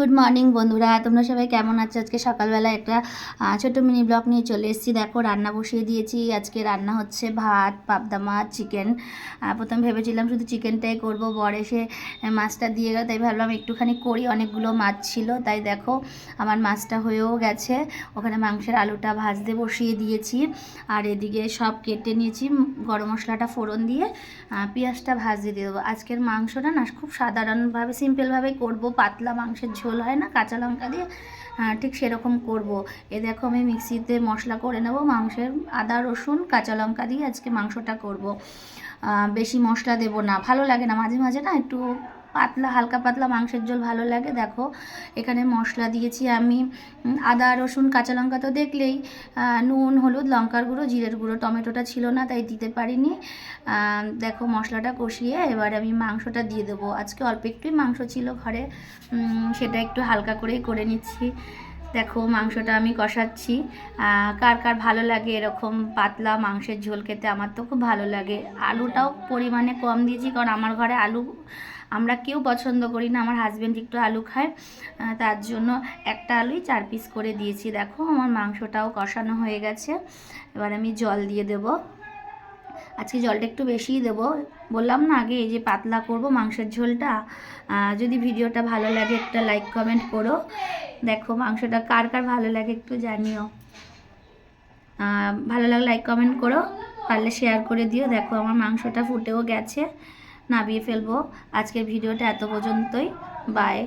Good morning বন্ধুরা, তোমরা সবাই কেমন আছো? আজকে সকালবেলা একটা ছোট্ট মিনি ব্লগ নিয়ে চলে এসেছি। দেখো রান্না বসিয়ে দিয়েছি। আজকে রান্না হচ্ছে ভাত, পাবদা মাছ, চিকেন। প্রথম ভেবেছিলাম শুধু চিকেনটাই করব, বর এসে মাছটা দিয়ে গেল, তাই ভাবলাম একটুখানি করি। অনেকগুলো মাছ ছিল, তাই দেখো আমার মাছটা হয়েও গেছে। ওখানে মাংসের আলুটা ভাজতে বসিয়ে দিয়েছি, আর এদিকে সব কেটে নিয়েছি। গরম মশলাটা ফোড়ন দিয়ে পেঁয়াজটা ভাজতে দিয়ে দেবো। আজকের মাংসটা না খুব সাধারণভাবে সিম্পলভাবেই করব, পাতলা মাংসের ঝোল হয় না কাঁচা লঙ্কা দিয়ে, ঠিক সেরকম করব। এ দেখো আমি মিক্সিতে মশলা করে নেব মাংসের, আদা রসুন কাঁচা লঙ্কা দিয়ে আজকে মাংসটা করব। বেশি মশলা দেব না, ভালো লাগে না, মাঝে মাঝে না একটু পাতলা হালকা পাতলা মাংসের ঝোল ভালো লাগে। দেখো এখানে মশলা দিয়েছি আমি আদা রসুন কাঁচা লঙ্কা তো দেখলেই, নুন হলুদ লঙ্কার গুঁড়ো জিরের গুঁড়ো, টমেটোটা ছিল না তাই দিতে পারিনি। দেখো মশলাটা কষিয়ে এবার আমি মাংসটা দিয়ে দেবো। আজকে অল্প একটুই মাংস ছিল ঘরে, সেটা একটু হালকা করেই করে নিচ্ছি। দেখো মাংসটা আমি কষাচ্ছি। কার কার ভালো লাগে এরকম পাতলা মাংসের ঝোল খেতে? আমার তো খুব ভালো লাগে। আলুটাও পরিমাণে কম দিয়েছি, কারণ আমার ঘরে আলু আমরা কেউ পছন্দ করি না, আমার হাজব্যান্ড একটু আলু খায়, তার জন্য একটা আলুই 4 পিস করে দিয়েছি। দেখো আমার মাংসটাও কষানো হয়ে গেছে, এবার আমি জল দিয়ে দেবো। আজকে জলটা একটু বেশিই দেবো, বললাম না আগে এই যে পাতলা করব মাংসের ঝোলটা। যদি ভিডিওটা ভালো লাগে একটা লাইক কমেন্ট করো। দেখো মাংসটা কার কার ভালো লাগে একটু জানিও। ভালো লাগলে লাইক কমেন্ট করো, পারলে শেয়ার করে দিও। দেখো আমার মাংসটা ফুটেও গেছে, নামিয়ে ফেলবো। আজকের ভিডিওটা এত পর্যন্তই, বাই।